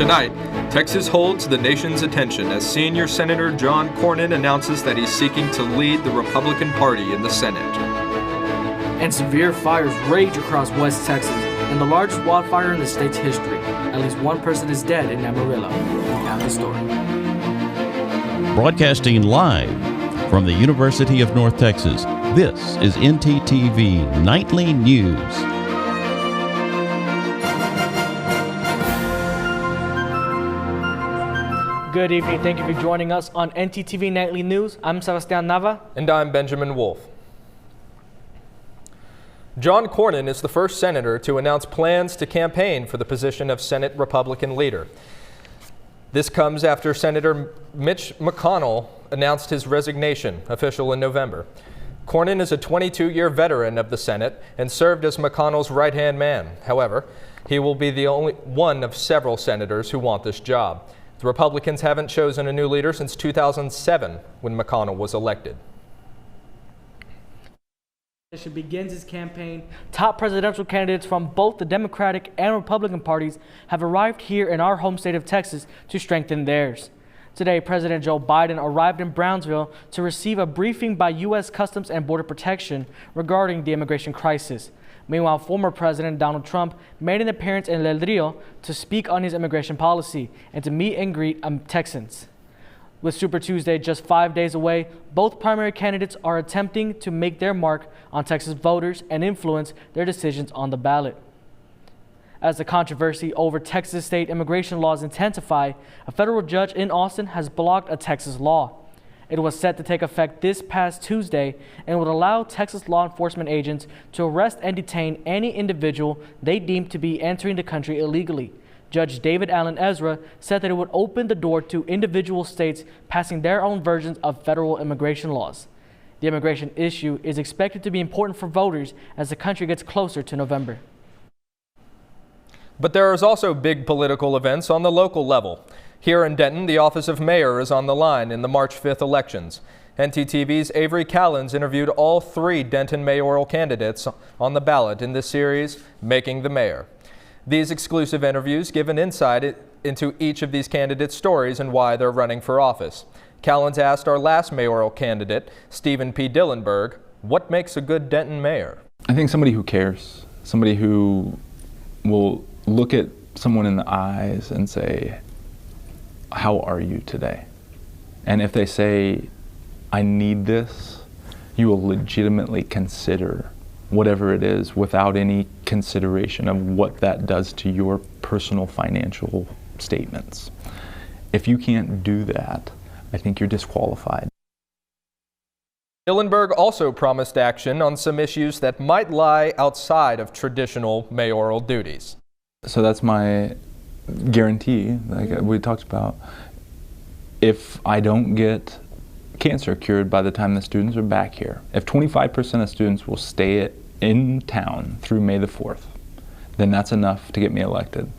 Tonight, Texas holds the nation's attention as senior Senator John Cornyn announces that he's seeking to lead the Republican Party in the Senate. And severe fires rage across West Texas in the largest wildfire in the state's history. At least one person is dead in Amarillo. We have the story. Broadcasting live from the University of North Texas, this is ntTV Nightly News. Good evening. Thank you for joining us on ntTV Nightly News. I'm Sebastian Nava. And I'm Benjamin Wolf. John Cornyn is the first senator to announce plans to campaign for the position of Senate Republican leader. This comes after Senator Mitch McConnell announced his resignation, official in November. Cornyn is a 22-year veteran of the Senate and served as McConnell's right-hand man. However, he will be the only one of several senators who want this job. The Republicans haven't chosen a new leader since 2007, when McConnell was elected. Begins his campaign. Top presidential candidates from both the Democratic and Republican parties have arrived here in our home state of Texas to strengthen theirs. Today, President Joe Biden arrived in Brownsville to receive a briefing by U.S. Customs and Border Protection regarding the immigration crisis. Meanwhile, former President Donald Trump made an appearance in El Rio to speak on his immigration policy and to meet and greet Texans. With Super Tuesday just 5 days away, both primary candidates are attempting to make their mark on Texas voters and influence their decisions on the ballot. As the controversy over Texas state immigration laws intensify, a federal judge in Austin has blocked a Texas law. It was set to take effect this past Tuesday and would allow Texas law enforcement agents to arrest and detain any individual they deem to be entering the country illegally. Judge David Allen Ezra said that it would open the door to individual states passing their own versions of federal immigration laws. The immigration issue is expected to be important for voters as the country gets closer to November. But there is also big political events on the local level. Here in Denton, the office of mayor is on the line in the March 5th elections. ntTV's Avery Callens interviewed all three Denton mayoral candidates on the ballot in this series, Making the Mayor. These exclusive interviews give an insight into each of these candidates' stories and why they're running for office. Callens asked our last mayoral candidate, Stephen P. Dillenberg, what makes a good Denton mayor? I think somebody who cares, somebody who will look at someone in the eyes and say, how are you today? And if they say, I need this, you will legitimately consider whatever it is without any consideration of what that does to your personal financial statements. If you can't do that, I think you're disqualified. Dillenberg also promised action on some issues that might lie outside of traditional mayoral duties. So that's my guarantee, like we talked about. If I don't get cancer cured by the time the students are back here, if 25% of students will stay in town through May the 4th, then that's enough to get me elected.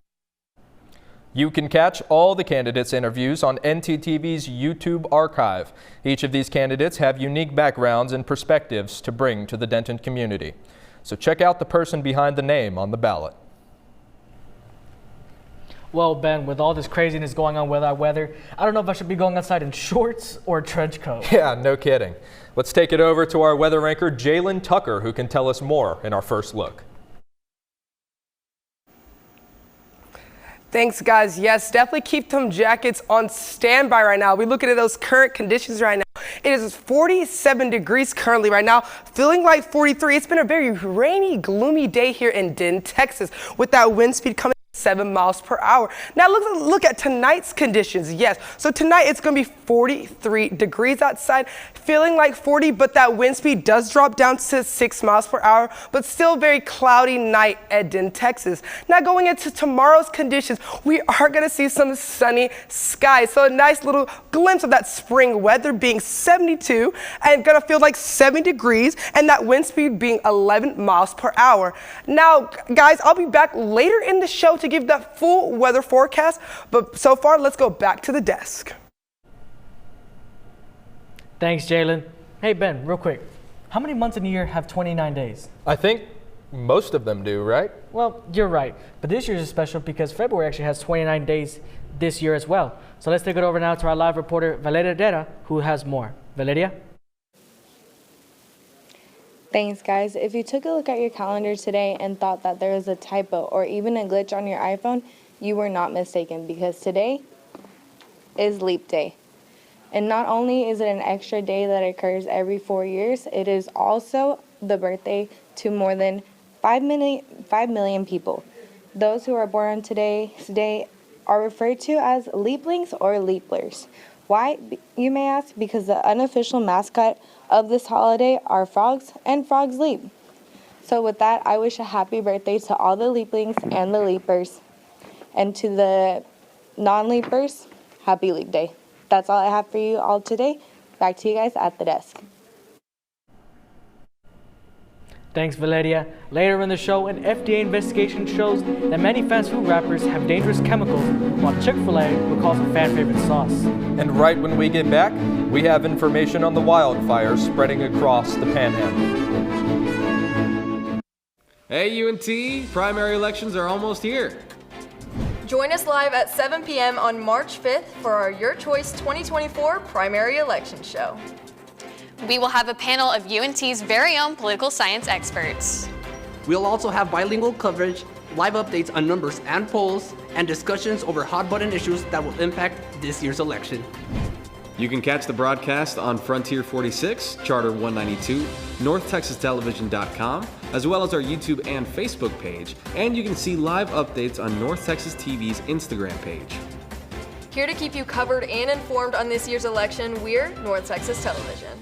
You can catch all the candidates' interviews on ntTV's YouTube archive. Each of these candidates have unique backgrounds and perspectives to bring to the Denton community. So check out the person behind the name on the ballot. Well, Ben, with all this craziness going on with our weather, I don't know if I should be going outside in shorts or a trench coat. Yeah, no kidding. Let's take it over to our weather anchor, Jalen Tucker, who can tell us more in our first look. Thanks, guys. Yes, definitely keep them jackets on standby right now. We're looking at those current conditions right now. It is 47 degrees currently right now, feeling like 43. It's been a very rainy, gloomy day here in Denton, Texas, with that wind speed coming 7 miles per hour. Now look at tonight's conditions. Yes, so tonight it's going to be 43 degrees outside, feeling like 40, but that wind speed does drop down to 6 miles per hour, but still very cloudy night at Denton, Texas. Now going into tomorrow's conditions, we are going to see some sunny skies. So a nice little glimpse of that spring weather being 72 and going to feel like 70 degrees and that wind speed being 11 miles per hour. Now, guys, I'll be back later in the show to give that full weather forecast, but so far, let's go back to the desk. Thanks, Jalen. Hey, Ben, real quick. How many months in a year have 29 days? I think most of them do, right? Well, you're right, but this year's is special because February actually has 29 days this year as well. So let's take it over now to our live reporter, Valeria Herrera, who has more. Valeria? Thanks, guys. If you took a look at your calendar today and thought that there was a typo or even a glitch on your iPhone, you were not mistaken because today is Leap Day. And not only is it an extra day that occurs every 4 years, it is also the birthday to more than 5 million people. Those who are born on today's day are referred to as leaplings or leaplers. Why, you may ask? Because the unofficial mascot of this holiday are frogs, and frogs leap. So with that, I wish a happy birthday to all the leaplings and the leapers. And to the non-leapers, happy Leap Day. That's all I have for you all today. Back to you guys at the desk. Thanks, Valeria. Later in the show, an FDA investigation shows that many fast food wrappers have dangerous chemicals, while Chick-fil-A recalls a fan favorite sauce. And right when we get back, we have information on the wildfires spreading across the Panhandle. Hey UNT, primary elections are almost here. Join us live at 7 p.m. on March 5th for our Your Choice 2024 primary election show. We will have a panel of UNT's very own political science experts. We'll also have bilingual coverage, live updates on numbers and polls, and discussions over hot-button issues that will impact this year's election. You can catch the broadcast on Frontier 46, Charter 192, NorthTexasTelevision.com, as well as our YouTube and Facebook page, and you can see live updates on North Texas TV's Instagram page. Here to keep you covered and informed on this year's election, we're North Texas Television.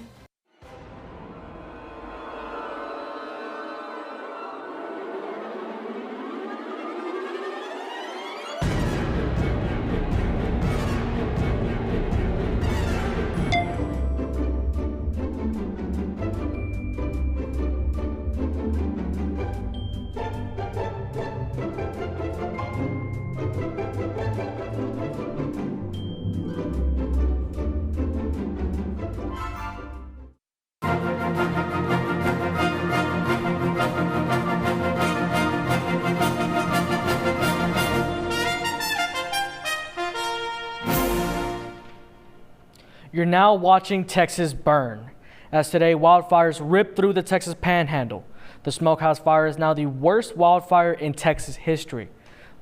You're now watching Texas burn. As today, wildfires rip through the Texas Panhandle. The Smokehouse Fire is now the worst wildfire in Texas history.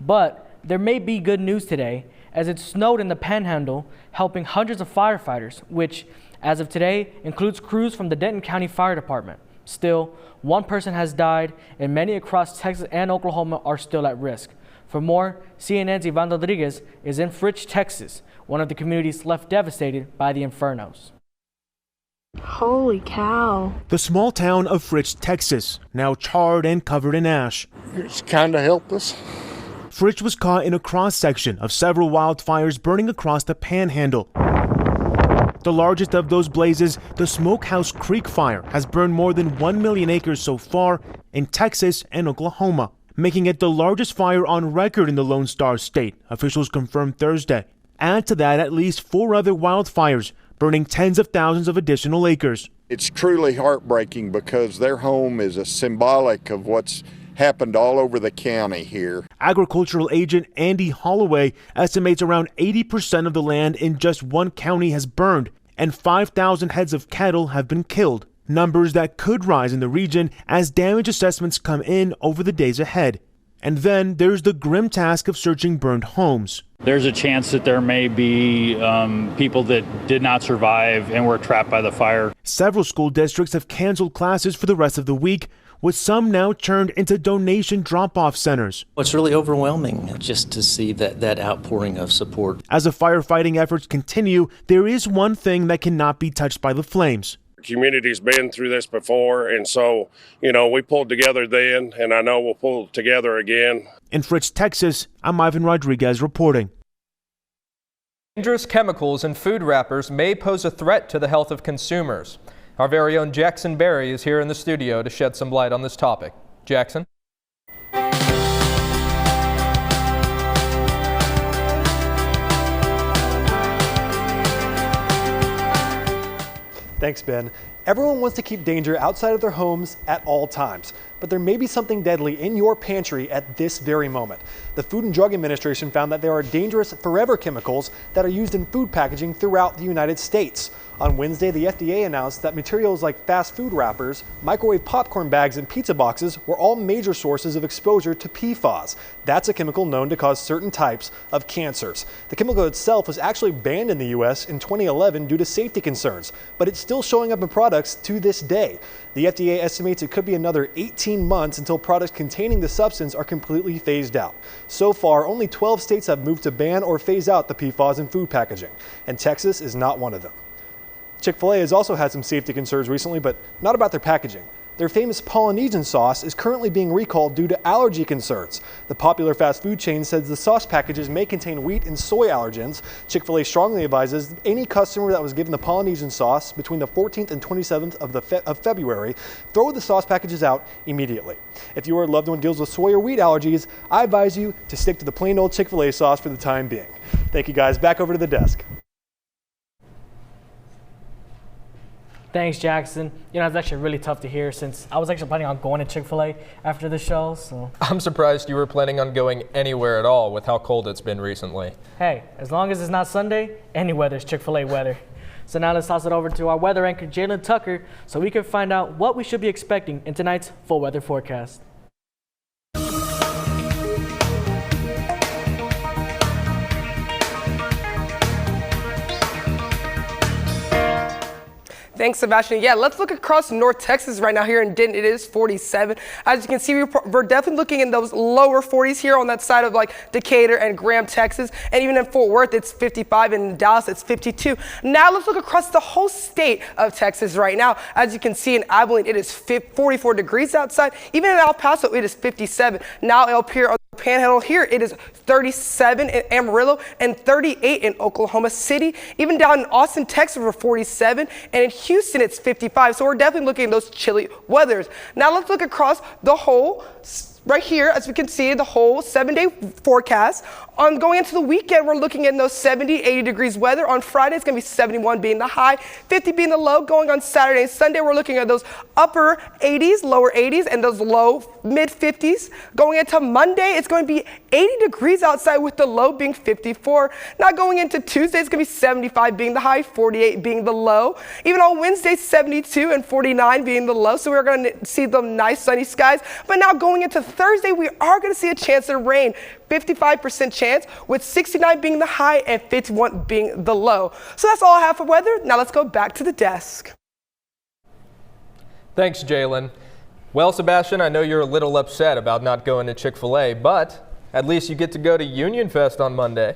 But there may be good news today, as it snowed in the Panhandle, helping hundreds of firefighters, which, as of today, includes crews from the Denton County Fire Department. Still, one person has died, and many across Texas and Oklahoma are still at risk. For more, CNN's Ivan Rodriguez is in Fritch, Texas, one of the communities left devastated by the infernos. Holy cow. The small town of Fritch, Texas, now charred and covered in ash. It's kind of helpless. Fritch was caught in a cross-section of several wildfires burning across the Panhandle. The largest of those blazes, the Smokehouse Creek Fire, has burned more than 1 million acres so far in Texas and Oklahoma, making it the largest fire on record in the Lone Star State, officials confirmed Thursday. Add to that at least 4 other wildfires, burning tens of thousands of additional acres. It's truly heartbreaking because their home is a symbolic of what's happened all over the county here. Agricultural agent Andy Holloway estimates around 80% of the land in just one county has burned, and 5,000 heads of cattle have been killed, numbers that could rise in the region as damage assessments come in over the days ahead. And then there's the grim task of searching burned homes. There's a chance that there may be people that did not survive and were trapped by the fire. Several school districts have canceled classes for the rest of the week, with some now turned into donation drop-off centers. It's really overwhelming just to see that outpouring of support. As the firefighting efforts continue, there is one thing that cannot be touched by the flames. Community's been through this before, and so, we pulled together then, and I know we'll pull together again. In Fritch, Texas, I'm Ivan Rodriguez reporting. Dangerous chemicals in food wrappers may pose a threat to the health of consumers. Our very own Jackson Berry is here in the studio to shed some light on this topic. Jackson? Thanks, Ben. Everyone wants to keep danger outside of their homes at all times, but there may be something deadly in your pantry at this very moment. The Food and Drug Administration found that there are dangerous forever chemicals that are used in food packaging throughout the United States. On Wednesday, the FDA announced that materials like fast food wrappers, microwave popcorn bags, and pizza boxes were all major sources of exposure to PFAS. That's a chemical known to cause certain types of cancers. The chemical itself was actually banned in the U.S. in 2011 due to safety concerns, but it's still showing up in products to this day. The FDA estimates it could be another 18 months until products containing the substance are completely phased out. So far, only 12 states have moved to ban or phase out the PFAS in food packaging, and Texas is not one of them. Chick-fil-A has also had some safety concerns recently, but not about their packaging. Their famous Polynesian sauce is currently being recalled due to allergy concerns. The popular fast food chain says the sauce packages may contain wheat and soy allergens. Chick-fil-A strongly advises any customer that was given the Polynesian sauce between the 14th and 27th of February, throw the sauce packages out immediately. If your loved one deals with soy or wheat allergies, I advise you to stick to the plain old Chick-fil-A sauce for the time being. Thank you guys. Back over to the desk. Thanks, Jackson. You know, it's actually really tough to hear since I was actually planning on going to Chick-fil-A after the show, so. I'm surprised you were planning on going anywhere at all with how cold it's been recently. Hey, as long as it's not Sunday, any weather's Chick-fil-A weather. So now let's toss it over to our weather anchor, Jalen Tucker, so we can find out what we should be expecting in tonight's full weather forecast. Thanks, Sebastian. Yeah, let's look across North Texas right now here in Denton. It is 47. As you can see, we're definitely looking in those lower 40s here on that side of like Decatur and Graham, Texas. And even in Fort Worth, it's 55. And in Dallas, it's 52. Now let's look across the whole state of Texas right now. As you can see in Abilene, it is 44 degrees outside. Even in El Paso, it is 57. Now up here on the Panhandle here, it is 37 in Amarillo and 38 in Oklahoma City. Even down in Austin, Texas, we're 47. And in Houston, it's 55. So we're definitely looking at those chilly weathers. Now let's look across the whole right here, as we can see, the whole 7-day forecast. On going into the weekend, we're looking at those 70, 80 degrees weather. On Friday, it's going to be 71 being the high, 50 being the low. Going on Saturday and Sunday, we're looking at those upper 80s, lower 80s, and those low mid 50s. Going into Monday, it's going to be 80 degrees outside with the low being 54. Now going into Tuesday, it's going to be 75 being the high, 48 being the low. Even on Wednesday, 72 and 49 being the low. So we're going to see the nice sunny skies. But now going into Thursday, we are going to see a chance of rain, 55% chance, with 69 being the high and 51 being the low. So that's all I have for weather. Now let's go back to the desk. Thanks, Jalen. Well, Sebastian, I know you're a little upset about not going to Chick-fil-A, but at least you get to go to Union Fest on Monday.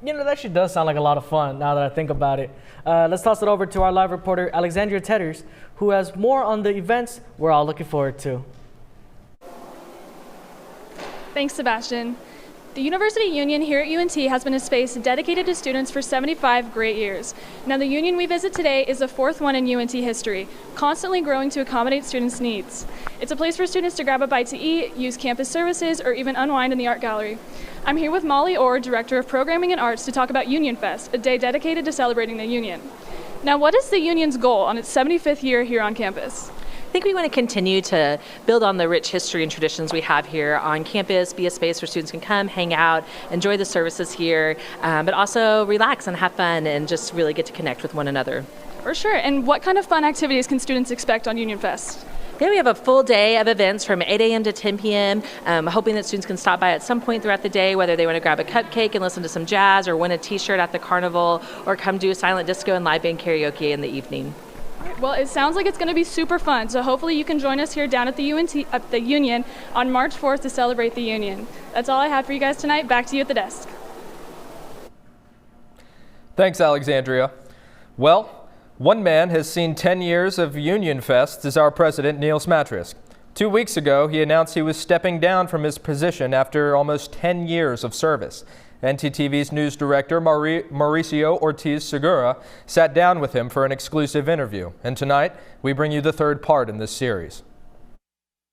You know, that actually does sound like a lot of fun now that I think about it. Let's toss it over to our live reporter, Alexandria Tetters, who has more on the events we're all looking forward to. Thanks, Sebastian. The University Union here at UNT has been a space dedicated to students for 75 great years. Now, the Union we visit today is the fourth one in UNT history, constantly growing to accommodate students' needs. It's a place for students to grab a bite to eat, use campus services, or even unwind in the art gallery. I'm here with Molly Orr, Director of Programming and Arts, to talk about Union Fest, a day dedicated to celebrating the Union. Now, what is the Union's goal on its 75th year here on campus? I think we want to continue to build on the rich history and traditions we have here on campus, be a space where students can come, hang out, enjoy the services here, but also relax and have fun and just really get to connect with one another. For sure. And what kind of fun activities can students expect on Union Fest? Yeah, we have a full day of events from 8 a.m. to 10 p.m., hoping that students can stop by at some point throughout the day, whether they want to grab a cupcake and listen to some jazz or win a t-shirt at the carnival or come do silent disco and live band karaoke in the evening. Well, it sounds like it's going to be super fun, so hopefully you can join us here down at the Union on March 4th to celebrate the Union. That's all I have for you guys tonight. Back to you at the desk. Thanks, Alexandria. Well, one man has seen 10 years of Union Fest is our president, Neil Smatrisk. 2 weeks ago, he announced he was stepping down from his position after almost 10 years of service. ntTV's news director, Mauricio Ortiz Segura, sat down with him for an exclusive interview. And tonight, we bring you the third part in this series.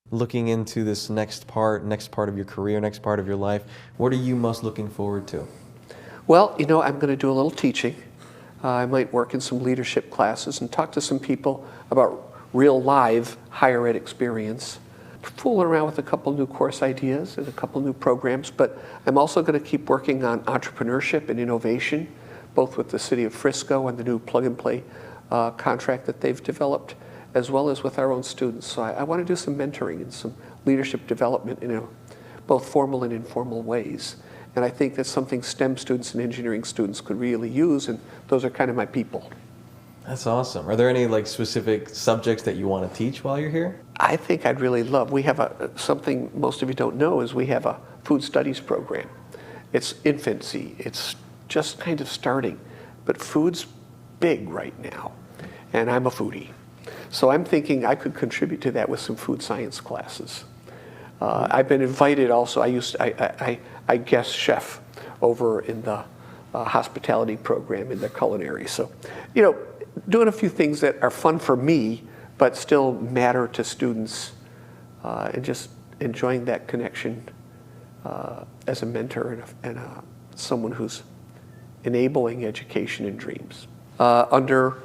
Looking into this next part of your career, next part of your life, what are you most looking forward to? Well, you know, I'm going to do a little teaching. I might work in some leadership classes and talk to some people about real live higher ed experience. Fooling around with a couple new course ideas and a couple new programs, but I'm also going to keep working on entrepreneurship and innovation, both with the city of Frisco and the new plug-and-play contract that they've developed, as well as with our own students. So I want to do some mentoring and some leadership development in both formal and informal ways. And I think that's something STEM students and engineering students could really use, and those are kind of my people. That's awesome. Are there any like specific subjects that you want to teach while you're here? I think I'd really love, we have something most of you don't know is we have a food studies program. It's infancy, it's just kind of starting, but food's big right now, and I'm a foodie. So I'm thinking I could contribute to that with some food science classes. I've been invited also, I guest chef over in the hospitality program in the culinary. So, you know, doing a few things that are fun for me, but still matter to students, and just enjoying that connection as a mentor and someone who's enabling education and dreams. Under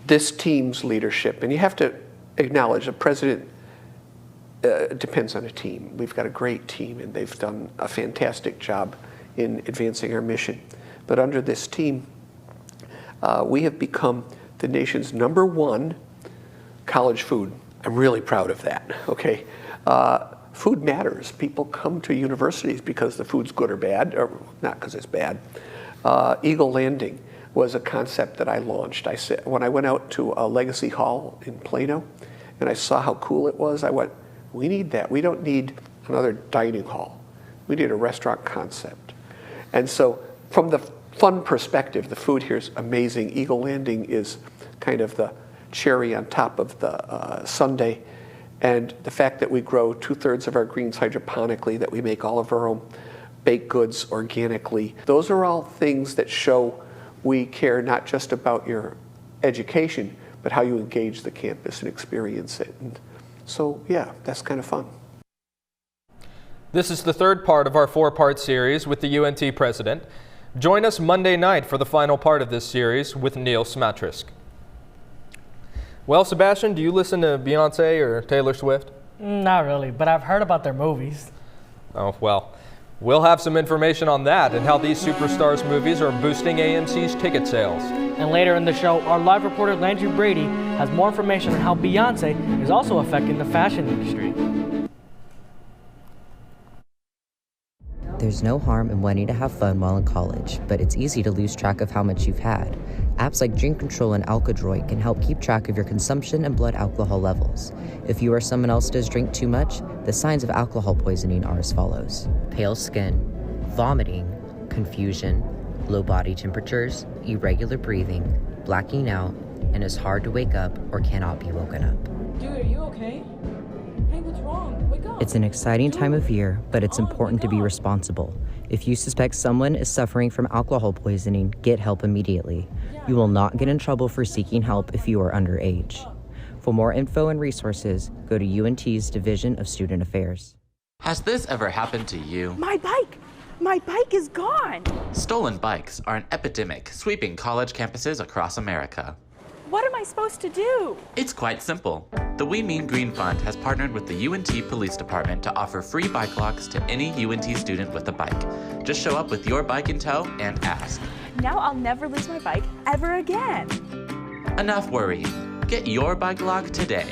this team's leadership, and you have to acknowledge a president depends on a team. We've got a great team, and they've done a fantastic job in advancing our mission. But under this team, we have become the nation's #1 college food. I'm really proud of that, okay? Food matters. People come to universities because the food's good or bad, or not because it's bad. Eagle Landing was a concept that I launched. I said, when I went out to a Legacy Hall in Plano, and I saw how cool it was, I went, we need that. We don't need another dining hall. We need a restaurant concept. And so from the fun perspective, the food here is amazing. Eagle Landing is kind of the cherry on top of the sundae. And the fact that we grow 2/3 of our greens hydroponically, that we make all of our own baked goods organically, those are all things that show we care not just about your education, but how you engage the campus and experience it. And so, yeah, that's kind of fun. This is the third part of our 4-part series with the UNT president. Join us Monday night for the final part of this series with Neil Smatrisk. Well, Sebastian, do you listen to Beyonce or Taylor Swift? Not really, but I've heard about their movies. Oh, well, we'll have some information on that and how these superstars' movies are boosting AMC's ticket sales. And later in the show, our live reporter Landry Brady has more information on how Beyonce is also affecting the fashion industry. There's no harm in wanting to have fun while in college, but it's easy to lose track of how much you've had. Apps like Drink Control and Alkadroid can help keep track of your consumption and blood alcohol levels. If you or someone else does drink too much, the signs of alcohol poisoning are as follows: pale skin, vomiting, confusion, low body temperatures, irregular breathing, blacking out, and is hard to wake up or cannot be woken up. Dude, are you okay? Hey, what's wrong? Wake up. It's an exciting time of year, but it's important to be responsible. If you suspect someone is suffering from alcohol poisoning, get help immediately. You will not get in trouble for seeking help if you are underage. For more info and resources, go to UNT's Division of Student Affairs. Has this ever happened to you? My bike! My bike is gone! Stolen bikes are an epidemic sweeping college campuses across America. What am I supposed to do? It's quite simple. The We Mean Green Fund has partnered with the UNT Police Department to offer free bike locks to any UNT student with a bike. Just show up with your bike in tow and ask. Now I'll never lose my bike ever again. Enough worrying. Get your bike lock today.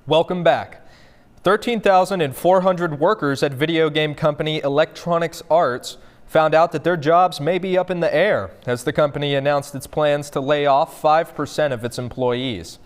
Welcome back. 13,400 workers at video game company Electronics Arts found out that their jobs may be up in the air as the company announced its plans to lay off 5% of its employees.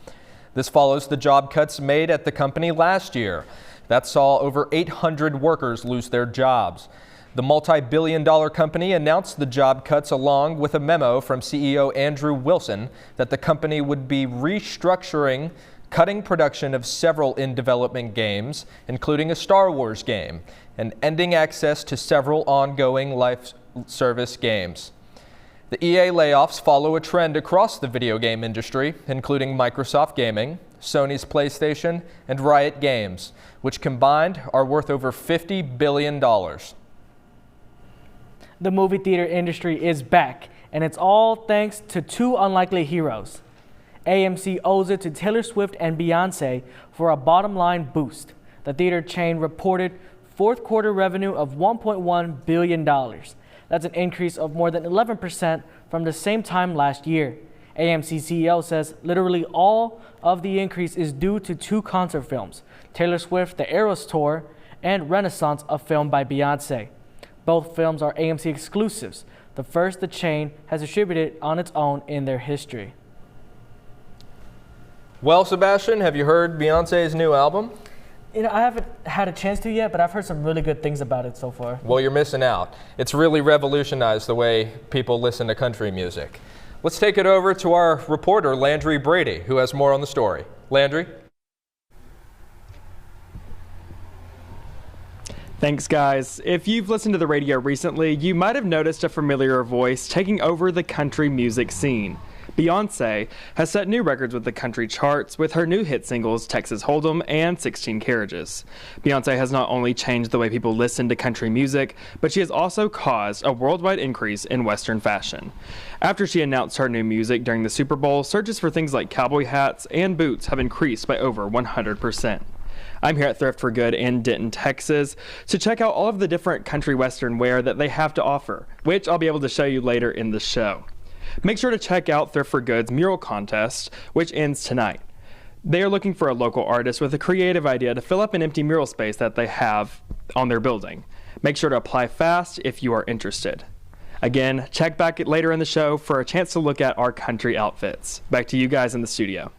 This follows the job cuts made at the company last year. That saw over 800 workers lose their jobs. The multi-billion-dollar company announced the job cuts along with a memo from CEO Andrew Wilson that the company would be restructuring, cutting production of several in-development games, including a Star Wars game, and ending access to several ongoing live service games. The EA layoffs follow a trend across the video game industry, including Microsoft Gaming, Sony's PlayStation, and Riot Games, which combined are worth over $50 billion. The movie theater industry is back, and it's all thanks to two unlikely heroes. AMC owes it to Taylor Swift and Beyonce for a bottom-line boost. The theater chain reported fourth quarter revenue of $1.1 billion. That's an increase of more than 11% from the same time last year. AMC CEO says literally all of the increase is due to two concert films, Taylor Swift, The Eras Tour, and Renaissance, a film by Beyonce. Both films are AMC exclusives, the first the chain has distributed on its own in their history. Well, Sebastian, have you heard Beyonce's new album? You know, I haven't had a chance to yet, but I've heard some really good things about it so far. Well, you're missing out. It's really revolutionized the way people listen to country music. Let's take it over to our reporter, Landry Brady, who has more on the story. Landry? Thanks, guys. If you've listened to the radio recently, you might have noticed a familiar voice taking over the country music scene. Beyonce has set new records with the country charts with her new hit singles Texas Hold'em and 16 Carriages. Beyonce has not only changed the way people listen to country music, but she has also caused a worldwide increase in Western fashion. After she announced her new music during the Super Bowl, searches for things like cowboy hats and boots have increased by over 100%. I'm here at Thrift for Good in Denton, Texas, to check out all of the different country western wear that they have to offer, which I'll be able to show you later in the show. Make sure to check out Thrift for Good's mural contest, which ends tonight. They are looking for a local artist with a creative idea to fill up an empty mural space that they have on their building. Make sure to apply fast if you are interested. Again, check back later in the show for a chance to look at our country outfits. Back to you guys in the studio.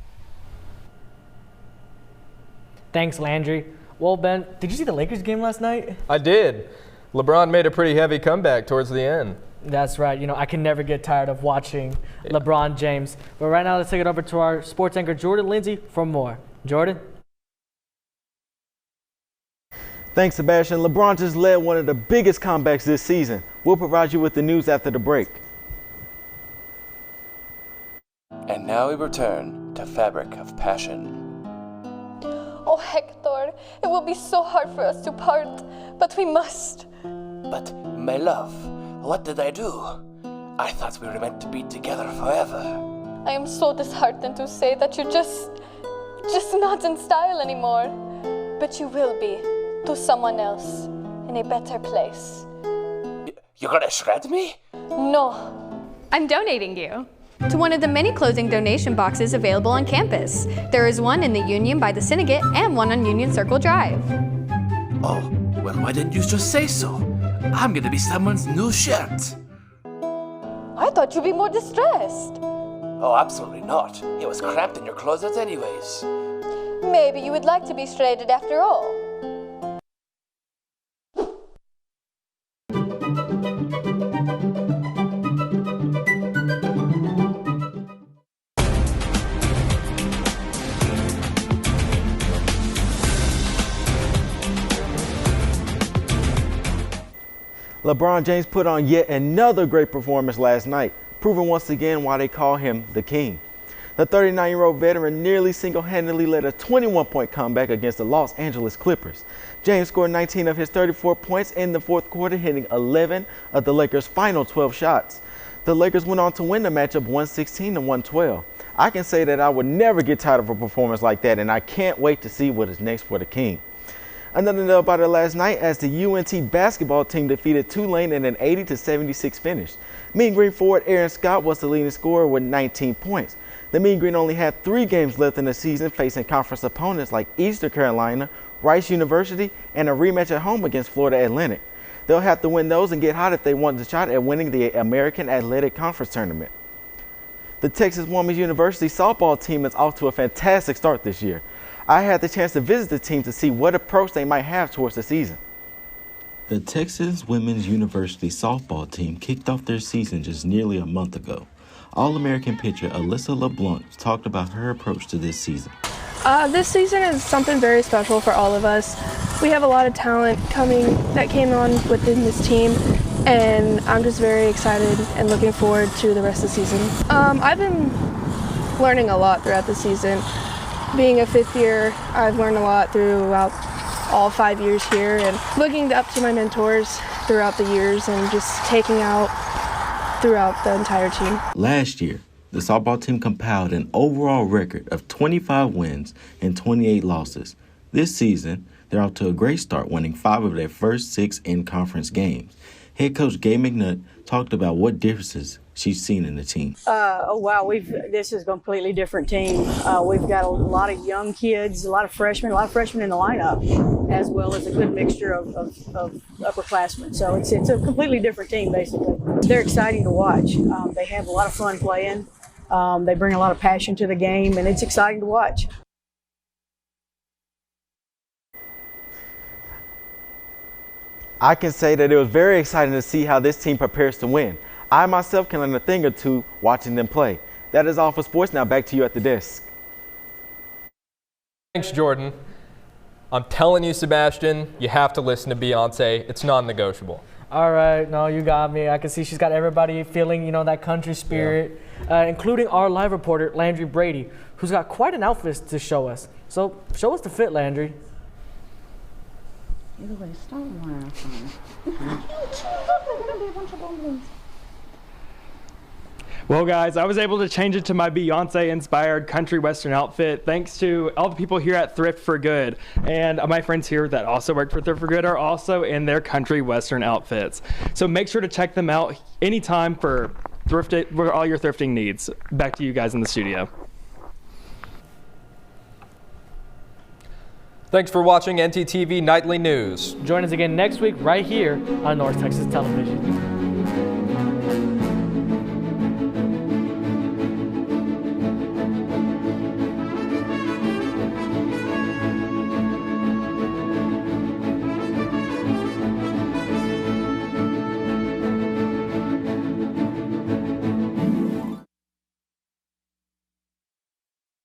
Thanks, Landry. Well, Ben, did you see the Lakers game last night? I did. LeBron made a pretty heavy comeback towards the end. That's right. You know, I can never get tired of watching LeBron James. But right now, let's take it over to our sports anchor, Jordan Lindsay, for more. Jordan? Thanks, Sebastian. LeBron just led one of the biggest comebacks this season. We'll provide you with the news after the break. And now we return to Fabric of Passion. Oh, Hector, it will be so hard for us to part, but we must. But, my love, what did I do? I thought we were meant to be together forever. I am so disheartened to say that you're just not in style anymore. But you will be, to someone else, in a better place. You're gonna shred me? No. I'm donating you to one of the many clothing donation boxes available on campus. There is one in the Union by the Syndicate and one on Union Circle Drive. Oh, well, why didn't you just say so? I'm gonna be someone's new shirt. I thought you'd be more distressed. Oh, absolutely not. It was cramped in your closet anyways. Maybe you would like to be shredded after all. LeBron James put on yet another great performance last night, proving once again why they call him the King. The 39-year-old veteran nearly single-handedly led a 21-point comeback against the Los Angeles Clippers. James scored 19 of his 34 points in the fourth quarter, hitting 11 of the Lakers' final 12 shots. The Lakers went on to win the matchup 116-112. I can say that I would never get tired of a performance like that, and I can't wait to see what is next for the King. Another note about it last night as the UNT basketball team defeated Tulane in an 80-76 finish. Mean Green forward Aaron Scott was the leading scorer with 19 points. The Mean Green only had 3 games left in the season, facing conference opponents like Eastern Carolina, Rice University, and a rematch at home against Florida Atlantic. They'll have to win those and get hot if they want the shot at winning the American Athletic Conference Tournament. The Texas Women's University softball team is off to a fantastic start this year. I had the chance to visit the team to see what approach they might have towards the season. The Texas Women's University softball team kicked off their season just nearly a month ago. All-American pitcher Alyssa LeBlanc talked about her approach to this season. This season is something very special for all of us. We have a lot of talent that came on within this team, and I'm just very excited and looking forward to the rest of the season. I've been learning a lot throughout the season. Being a fifth year, I've learned a lot throughout all 5 years here, and looking up to my mentors throughout the years and just taking out throughout the entire team. Last year, the softball team compiled an overall record of 25 wins and 28 losses. This season, they're off to a great start, winning 5 of their first 6 in-conference games. Head coach Gabe McNutt talked about what differences she's seen in the team. Oh wow, this is a completely different team. We've got a lot of young kids, a lot of freshmen in the lineup, as well as a good mixture of upperclassmen. So it's a completely different team, basically. They're exciting to watch. They have a lot of fun playing. They bring a lot of passion to the game, and it's exciting to watch. I can say that it was very exciting to see how this team prepares to win. I myself can learn a thing or two watching them play. That is all for sports. Now back to you at the desk. Thanks, Jordan. I'm telling you, Sebastian, you have to listen to Beyonce. It's non-negotiable. All right, no, you got me. I can see she's got everybody feeling, that country spirit, including our live reporter, Landry Brady, who's got quite an outfit to show us. So show us the fit, Landry. Well, guys, I was able to change it to my Beyonce-inspired country western outfit thanks to all the people here at Thrift for Good. And my friends here that also work for Thrift for Good are also in their country western outfits. So make sure to check them out anytime for all your thrifting needs. Back to you guys in the studio. Thanks for watching ntTV Nightly News. Join us again next week right here on North Texas Television.